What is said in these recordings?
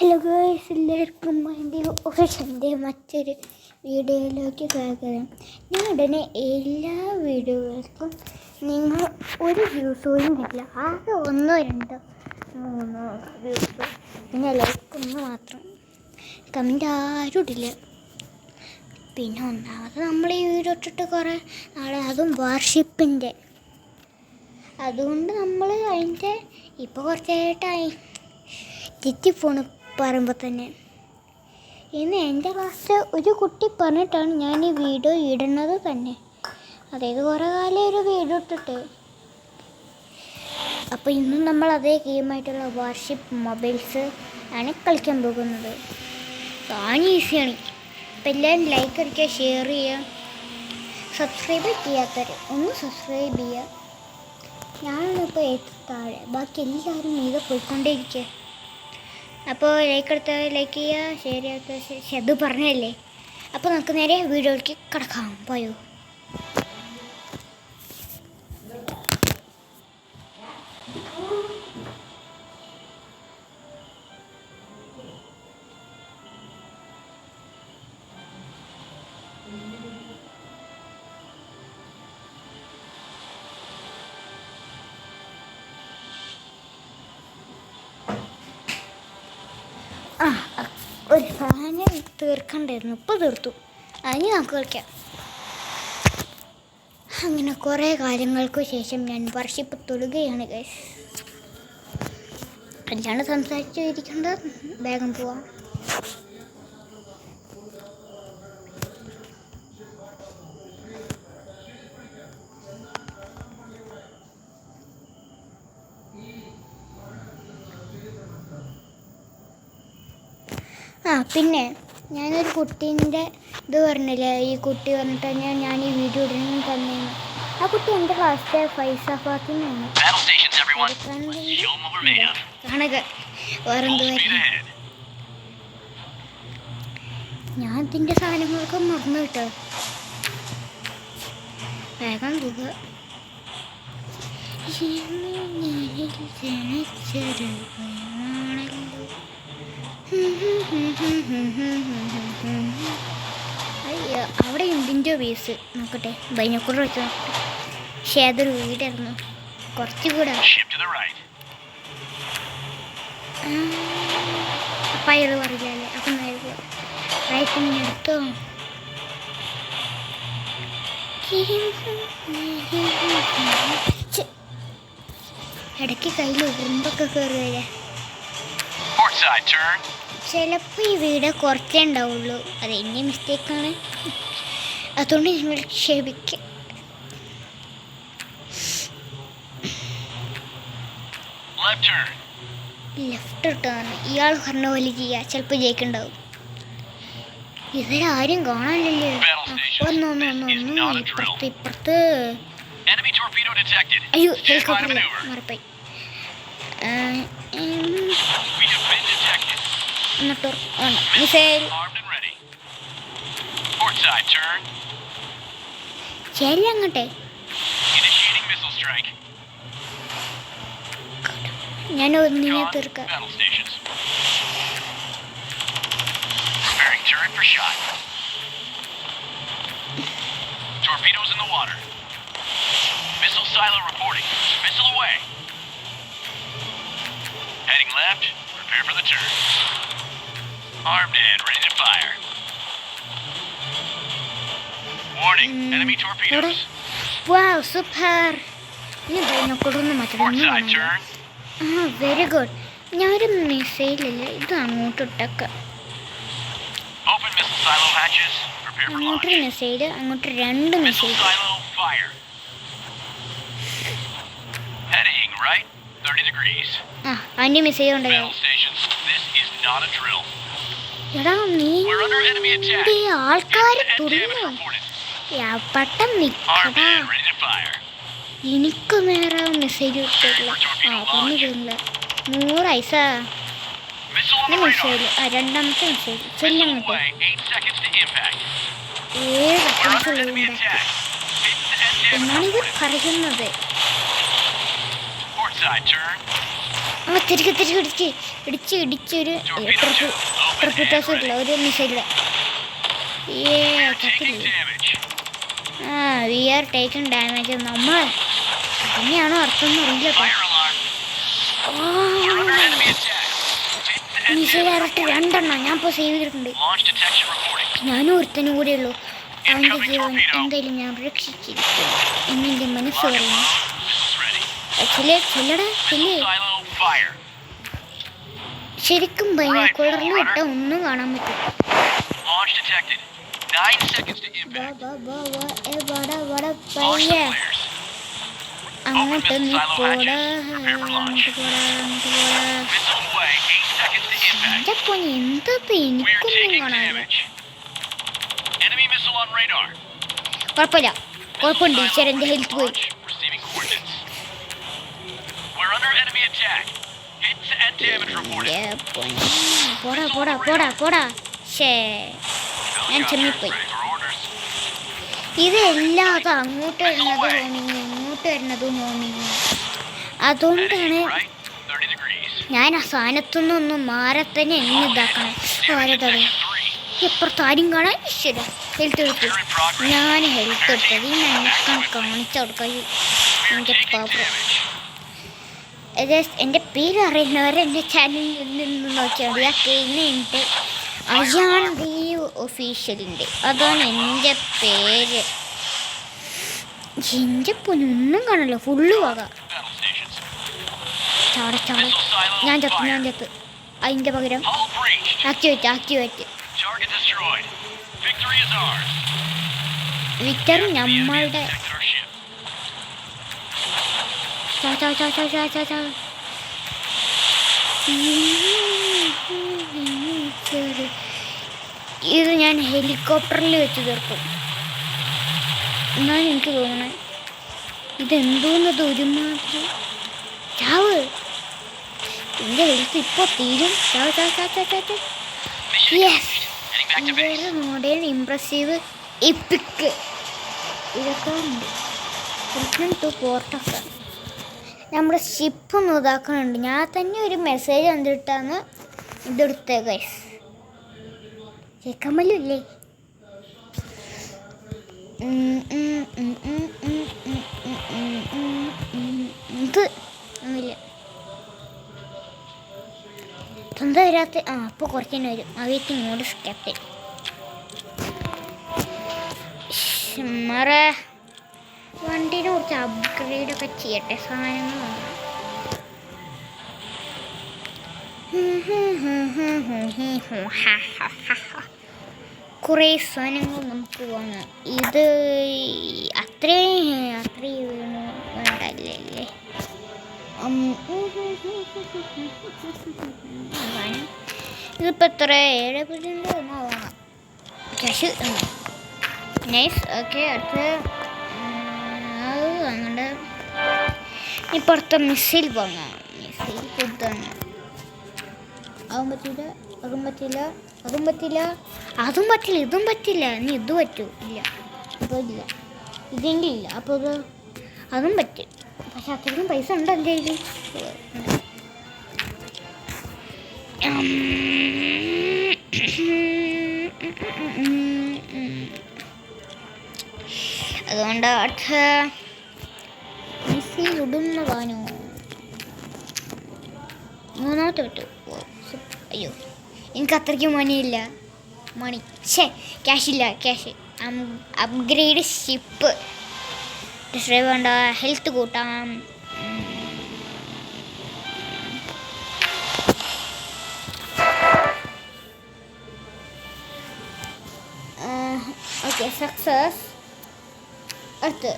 Hello girls, എല്ലാവർക്കും എൻ്റെ ഒഫീഷ്യലിൻ്റെ മറ്റൊരു വീഡിയോയിലേക്ക് സ്വാഗതം. ഞാൻ ഉടനെ എല്ലാ വീഡിയോകൾക്കും നിങ്ങൾ ഒരു വ്യൂസ് പോലും ഇല്ല, ആകെ 1, 2, 3 വ്യൂസ്, പിന്നെ ലൈക്കൊന്ന് മാത്രം, കമൻ്റ് ആരും ഇടില്ല. പിന്നെ ഒന്നാമത് നമ്മൾ ഈ വീഡിയോ ഇട്ടിട്ട് കുറേ നാളെ, അതും വാർഷിപ്പിൻ്റെ, അതുകൊണ്ട് നമ്മൾ അതിൻ്റെ ഇപ്പോൾ കുറച്ചായിട്ടായി തെറ്റി ഫോണ് പറയുമ്പോൾ തന്നെ. ഇന്ന് എൻ്റെ ക്ലാസ്സിൽ ഒരു കുട്ടി പറഞ്ഞിട്ടാണ് ഞാൻ ഈ വീഡിയോ ഇടുന്നത് തന്നെ. അതായത് കുറേ കാലം ഒരു വീഡിയോ ഇട്ടിട്ട്. അപ്പോൾ ഇന്നും നമ്മൾ അതേ ഗെയിമായിട്ടുള്ള വാർഷിപ്പ് മൊബൈൽസ് ആണ് കളിക്കാൻ പോകുന്നത്. കാണാൻ ഈസിയാണ്. അപ്പോൾ എല്ലാവരും ലൈക്ക് അടിക്കുക, ഷെയർ ചെയ്യുക, സബ്സ്ക്രൈബ് ചെയ്യാത്തവർ ഒന്ന് സബ്സ്ക്രൈബ് ചെയ്യുക. ഞാനിപ്പോൾ ഏറ്റവും താഴെ, ബാക്കി എല്ലാവരും ഇത് പോയിക്കൊണ്ടേയിരിക്കുക. അപ്പോൾ ലൈക്ക് എടുത്താൽ ലൈക്ക് ചെയ്യുക, ഷെയർ ചെയ്യാത്ത അത് പറഞ്ഞല്ലേ. അപ്പോൾ നമുക്ക് നേരെ വീഡിയോയിലേക്ക് കിടക്കാം. പോയോ? ഒരു ഫാന് തീർക്കണ്ടായിരുന്നു, ഇപ്പോൾ തീർത്തു. അതിന് നമുക്ക് കളിക്കാം. അങ്ങനെ കുറേ കാര്യങ്ങൾക്ക് ശേഷം ഞാൻ വർഷിപ്പ് തൊടുകയാണ് ഗൈസ്. അല്ലാണ്ട് സംസാരിച്ചു ഇരിക്കേണ്ട, വേഗം പോവാം. പിന്നെ ഞാനൊരു കുട്ടീൻ്റെ ഇത് പറഞ്ഞില്ലേ, ഈ കുട്ടി പറഞ്ഞിട്ട് ഞാൻ ഈ വീഡിയോ ഇടുന്നു തന്നെ. ആ കുട്ടി എൻ്റെ ക്ലാസ്സിലെ ഫൈസ ഫാത്തിമയാണ്. കാണുക വേറെന്ത് കാര്യം. ഞാൻ ഇതിൻ്റെ സാധനങ്ങളൊക്കെ മറന്നു കിട്ടോ. വേഗം പോകുക. അയ്യോ, അവിടെ എന്തിൻ്റെ ബേസ് നോക്കട്ടെ, ബൈനോക്കുലർ വെച്ച് നോക്കട്ടെ. പക്ഷേ അതൊരു വീടായിരുന്നു, കുറച്ചുകൂടെ. അപ്പം അയാൾ പറയില്ലല്ലേ. അപ്പം റൈറ്റിന് എടുത്തോ. ഇടയ്ക്ക് കയ്യിൽ ഉറുമ്പൊക്കെ കയറുകയല്ലേ. ചിലപ്പോൾ ഈ വീഡിയോ കുറച്ചേ ഉണ്ടാവുള്ളൂ, അത് എൻ്റെ മിസ്റ്റേക്കാണ്. അതുകൊണ്ട് നിങ്ങൾ ക്ഷമിക്കുക. ലെഫ്റ്റ് ഇട്ടാണ് ഇയാൾ പറഞ്ഞ പോലെ ചെയ്യുക, ചിലപ്പോൾ ജയിക്കുണ്ടാവും. ഇവരാരും കാണാനില്ലല്ലോ. ഇപ്പുറത്ത് അയ്യോ, ഹെലികോപ്റ്റർ മറപ്പായി. ശരി, അങ്ങട്ടെ ഞാൻ ഒന്നിനെ തീർക്കാം. Heading left, prepare for the turn. Armed and ready to fire. Warning, enemy torpedoes. Wow, super. ഇനി ബൈനോക്കുലറൊന്നും മാറ്റണം. Very good. ഞാനൊരു മിസൈലില്ല, ഇത് അങ്ങോട്ട് ഇട്ടേക്കാം. അങ്ങോട്ടൊരു മിസൈല്, അങ്ങോട്ട് 2 മിസൈൽ. അതിൻ്റെ മിസൈൽ ഉണ്ടല്ലോ. എടാ, നീ ആൾക്കാർ തുടങ്ങി പെട്ടെന്ന് നിൽക്കടാ. എനിക്ക് നേരെ മെസ്സേജ് കിട്ടില്ല. പറഞ്ഞില്ല 100 ഐസ മെസ്സേജ്. രണ്ടാമത്തെ മെസ്സേജ് ചെല്ലങ്ങോട്ട് 7 സെക്കൻഡ്സുള്ളത് എന്നാണിത് പറയുന്നത്. ആ തിരികെ ഇടിച്ചൊരു ട്രിപ്പിട്ടോസില്ല ഒരു മിസൈലില്ല. ആ വി ആർ ടേക്കിംഗ് ഡാമേജ്. നമ്മൾ തന്നെയാണോ അർത്ഥം എന്ന് അറിയില്ല. മിസൈൽ ഡയറക്റ്റ് 2 എണ്ണം ഞാൻ ഇപ്പോൾ സേവ് ചെയ്തിട്ടുണ്ട്. ഞാനും ഒരുത്തനും കൂടെ ഉള്ളൂ. അവൻ്റെ ജീവൻ എന്തായാലും ഞാൻ രക്ഷിച്ചിരിക്കും എന്നെൻ്റെ മനസ്സ് പറയുന്നു. ശരിക്കും ബൈനോക്കുലറിൽ ഇട്ട ഒന്നും കാണാൻ പറ്റും. അങ്ങോട്ട് നീ പോടാ, എൻ്റെ പൊന്നി എന്താ എനിക്കൊന്നും കാണാനില്ല. കുഴപ്പമുണ്ട് ഈശ്വര എൻ്റെ ഹെൽത്ത് പോയി. പോടാ ശേ ഞാൻ ചെമ്മിപ്പോയി. ഇതെല്ലാതും അങ്ങോട്ട് വരുന്നത് ഹോമിങ്, ഇങ്ങോട്ട് വരുന്നത് ഹോമിങ്. അതുകൊണ്ടാണ് ഞാൻ ആ സ്ഥാനത്തുനിന്നൊന്നും മാറെ തന്നെ എന്നെ ഇതാക്കണം. ഓരോതവേ എപ്പുറത്ത് ആരും കാണാൻ ഈശ്വര ഹെൽത്ത് എടുത്തു. ഞാൻ ഹെൽത്ത് എടുത്തത് ഈ എന്നെ കാണിച്ചു കൊടുക്കാൻ എൻ്റെ പാപ്പ. എൻ്റെ പേര് അറിയുന്നവർ എൻ്റെ ചാനലിൽ നിന്ന് നോക്കിയാൽ മതി. ആ കഴിഞ്ഞിട്ട് അയാൺ ദി ഒഫീഷ്യലുണ്ട്, അതാണ് എൻ്റെ പേര്. എൻ്റെ പൊന്നൊന്നും കാണല്ലോ, ഫുള്ള് പോകാം. ചാട ഞാൻ ചത്ത്. അതിൻ്റെ പകരം ആക്ടിവേറ്റ് വിക്ടർ നമ്മളുടെ ഇത് ഞാൻ ഹെലികോപ്റ്ററിൽ വെച്ച് തീർക്കും എന്നാണ് എനിക്ക് തോന്നണേ. ഇതെന്തോന്നത് ഒരുമാതിരി ചാവ്. എൻ്റെ ഹെൽത്ത് ഇപ്പോൾ തീരും. യെസ് മോഡേൺ ഇംപ്രസീവ് എപ്പിക്ക് ഇതൊക്കെ ഉണ്ട്. പോർട്ടൊക്കെ നമ്മുടെ ഷിപ്പ് ഒന്ന് ഇതാക്കുന്നുണ്ട്. ഞാൻ തന്നെ ഒരു മെസ്സേജ് കണ്ടിട്ടാണ് ഇതെടുത്തത് ഗൈസ്. കേൾക്കാമല്ലേ? ഇത് ഒന്നുമില്ല, സ്വന്തം വരാത്ത. അപ്പോൾ കുറച്ച് തന്നെ വരും. അവയ്ക്ക് ഇങ്ങോട്ട് ക്യാപ്റ്റൻ മറേ വണ്ടീനെ കുറച്ച് അപ്ഗ്രേഡൊക്കെ ചെയ്യട്ടെ. സാധനങ്ങൾ കുറേ സാധനങ്ങൾ നമുക്ക് വാങ്ങാം. ഇത് അത്രയും വേണ്ടല്ലേ. ഇതിപ്പോൾ എത്ര 7% വാങ്ങാം. Cash nice. ഓക്കെ, അടുത്ത് വാങ്ങണ്ട. ഇപ്പോൾ അടുത്ത മിസൈൽ വാങ്ങാം. മിസൈൽ കൊടുത്താണ്. അതും പറ്റില്ല. ഇതും പറ്റില്ല. നീ ഇത് പറ്റൂ? ഇല്ല, ഇപ്പോൾ ഇല്ല. ഇതെങ്കിലും ഇല്ല. അപ്പോൾ അതും പറ്റും. പക്ഷെ അത്രയ്ക്കും പൈസ ഉണ്ട് എൻ്റെ കയ്യിൽ. അതുകൊണ്ട് അടുത്ത മിസൈൽ ഇടുന്നതാണോ? 3ാമത്തെ പറ്റൂ. അയ്യോ, എനിക്ക് അത്രയ്ക്ക് മണിയില്ല. ക്യാഷില്ല. അപ്ഗ്രേഡ് ഷിപ്പ് ഡിസ്ട്രൈവ് വേണ്ട. ഹെൽത്ത് കൂട്ടാം. Okay, success. അടുത്ത്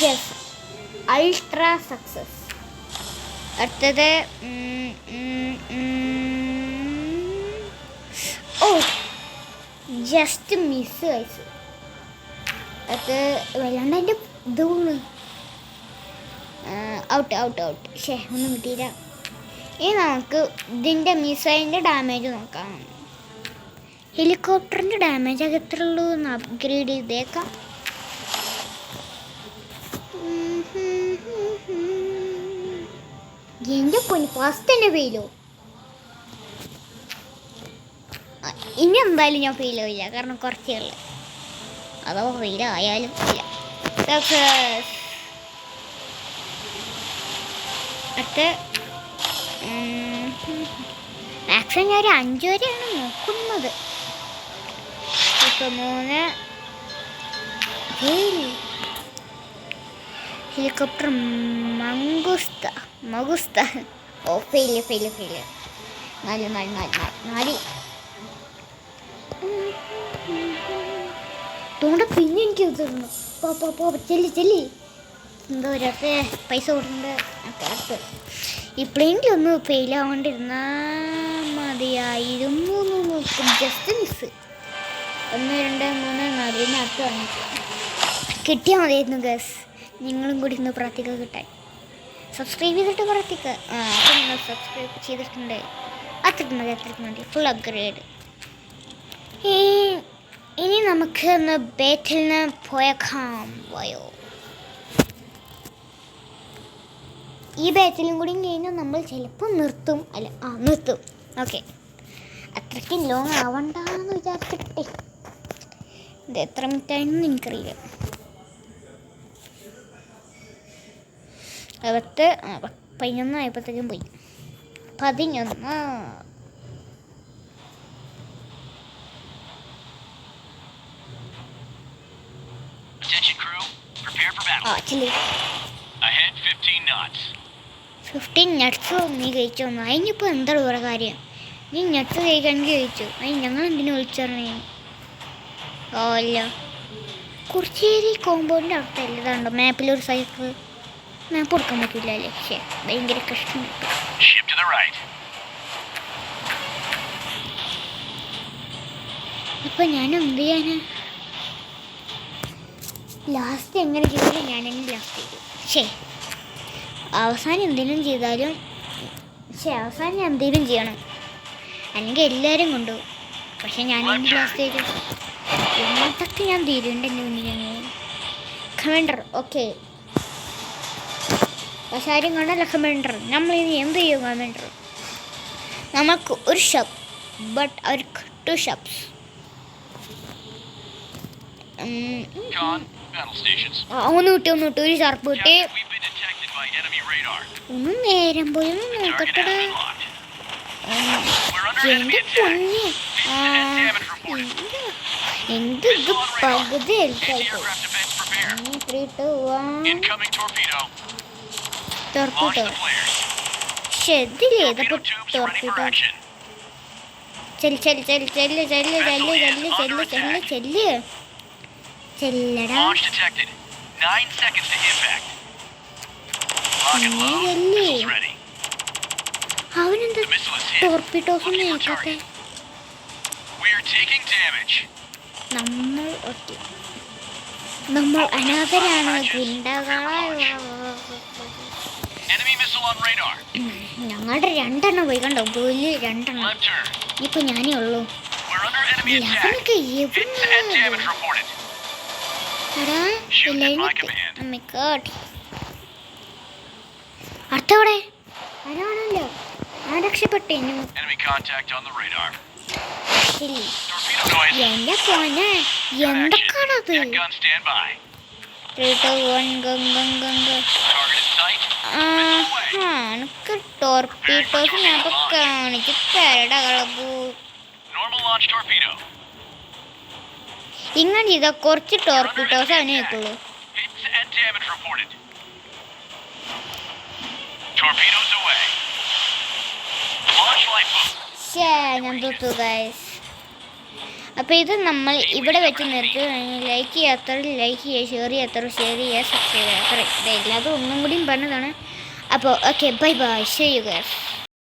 യെസ്, അൾട്രാ സക്സസ്. അടുത്തത് ജസ്റ്റ് മിസ് കഴിച്ചു. അത് വല്ലാണ്ട് അതിൻ്റെ ഇത് ഔട്ട്. ഒന്നും കിട്ടിയില്ല. ഇനി നമുക്ക് ഇതിൻ്റെ മിസൈലിൻ്റെ ഡാമേജ് നോക്കാം. ഹെലികോപ്റ്ററിൻ്റെ ഡാമേജ് ഒക്കെ എത്ര ഉള്ളൂ എന്ന് അപ്ഗ്രേഡ് ചെയ്തേക്കാം. എൻ്റെ പൊന്ന് ഫസ്റ്റ് തന്നെ ഫെയിലോ. ഇനി എന്തായാലും ഞാൻ ഫെയിൽ ആവില്ല, കാരണം കുറച്ചേ ഉള്ളു. അതോ ഫെയിൽ ആയാലും ഇല്ല. അടുത്ത മാക്സിമം ഞാൻ ഒരു 5 വരെയാണ് നോക്കുന്നത്. ഇപ്പോൾ 3 ഹെലികോപ്റ്റർ മഗുസ്ത. ഓ ഫെയില് 4. തോണ്ട പിന്നെ എനിക്ക് തന്നു. ചെല്ലി എന്തോ ഒരത്തെ പൈസ കൊടുക്കുന്നുണ്ട്. അടുത്ത് ഇപ്പോഴെങ്കിലും ഒന്ന് ഫെയിലാവാണ്ടിരുന്നാൽ മതിയായിരുന്നു. നോക്കും ജസ്റ്റ് മിസ്. 1 2 3 4 അടുത്ത് വാങ്ങിച്ചു കിട്ടിയാൽ മതിയായിരുന്നു ഗസ്. നിങ്ങളും കൂടി ഇന്ന് പ്രാർത്ഥിക്കുക കിട്ടാൻ. സബ്സ്ക്രൈബ് ചെയ്തിട്ട് പ്രാർത്ഥിക്കുക. അപ്പോൾ നിങ്ങൾ സബ്സ്ക്രൈബ് ചെയ്തിട്ടുണ്ട്. അത്രയ്ക്ക് മതി ഫുൾ അപ്ഗ്രേഡ്. ഇനി നമുക്ക് ഒന്ന് ബാറ്റിൽ നിന്ന് പോയേക്കാം. പോയോ ഈ ബാറ്റിലും കൂടി കഴിഞ്ഞാൽ നമ്മൾ ചിലപ്പോൾ നിർത്തും. നിർത്തും. ഓക്കെ, അത്രയ്ക്കും ലോങ് ആവണ്ടെന്ന് വിചാരിച്ചിട്ടെ. ഇത് എത്ര മിനിറ്റ് ആയെന്ന് എനിക്കറിയില്ല. 11 ആയപ്പോഴത്തേക്കും പോയി. 11. Attention crew, prepare for battle. Ahead 15 knots. 15 nuts നീ കഴിച്ചോ? അതിനിപ്പോൾ എന്താണ് വേറെ കാര്യം? നീ നട്ട്സ് കഴിക്കണമെങ്കിൽ കഴിച്ചു. അതിന് ഞങ്ങൾ എന്തിനു വിളിച്ചറിഞ്ഞേ? അല്ല, കുറച്ചേരി കോമ്പൗണ്ടിൻ്റെ അടുത്ത് എല്ലതാണ്ടോ മാപ്പിലൊരു സൈക്കിൾ. മാപ്പ് കൊടുക്കാൻ പറ്റില്ല അല്ലേ? ശരി, ഭയങ്കര കഷ്ടം. അപ്പം ഞാൻ എന്ത് ചെയ്യാനാ? ലാസ്റ്റ് എങ്ങനെ ചെയ്താലും ഞാനെങ്ങനെ ലാസ്റ്റ് ചെയ്തു. അവസാനം എന്തെങ്കിലും ചെയ്താലും അവസാനം ഞാൻ എന്തെങ്കിലും ചെയ്യണം, അല്ലെങ്കിൽ എല്ലാവരും കൊണ്ടുപോകും. പക്ഷെ ഞാനെങ്കിൽ ലാസ്റ്റ് ചെയ്തു എന്നിട്ടൊക്കെ ഞാൻ തീരുന്നുണ്ട്. എൻ്റെ മുന്നിൽ കമൻഡർ. ഓക്കെ, പക്ഷെ ആരും കണ്ടല്ല കമൻഡർ. നമ്മളിനി എന്ത് ചെയ്യും? കമൻഡർ നമുക്ക് ഒരു ഷോപ്പ്, ബട്ട് അവർക്ക് 2 ഷോപ്സ്. ഒന്ന് കിട്ടി ഒരു ഷാർപ്പ് കിട്ടി. ഒന്ന് നേരം പോയി ഒന്ന് നോക്കട്ടെ. എൻ്റെ പൊന്നെ, എന്ത് ഇത് പകുതി ഹെൽപ്പായിപ്പോ. 3 2 1 ടോർപിഡോ. ഇതിലേതപ്പോ ടോർപിഡോ? ചെല്ലടാ. അവനെന്താ ടോർപിഡോസ് നോക്കട്ടെ. നമ്മൾ അനാഥരാണ്, ഗുണ്ടകളാണ്. ഞങ്ങളുടെ 2 എണ്ണം പോയി കണ്ടോ? ഗോലി 2 എണ്ണം. ഇപ്പൊ ഞാനേ ഉള്ളൂ. അവനൊക്കെ അടുത്തവിടെ ആരാണല്ലോ. ഞാൻ രക്ഷപ്പെട്ടു. എന്റെ പോനെ എന്തൊക്കെയാണത്? 3 2 1 എനിക്ക് ടോർപിഡോസ് ഞാൻ കാണിച്ച് തരടാ കളബു. ഇങ്ങനെ ചെയ്താൽ കുറച്ച് ടോർപിഡോസ് അവന് കിട്ടുള്ളൂ. ഞാൻ തോറ്റു ഗൈസ്. അപ്പോൾ ഇത് നമ്മൾ ഇവിടെ വെച്ച് നിർത്തി. ലൈക്ക് ചെയ്യാത്തവർ ലൈക്ക് ചെയ്യുക, ഷെയർ ചെയ്യാത്തവർ ഷെയർ ചെയ്യുക, സബ്സ്ക്രൈബ് ചെയ്യാത്തവർ. ഇത് എല്ലാതും ഒന്നും കൂടിയും പറഞ്ഞതാണ്. അപ്പോൾ okay, bye bye, see you guys.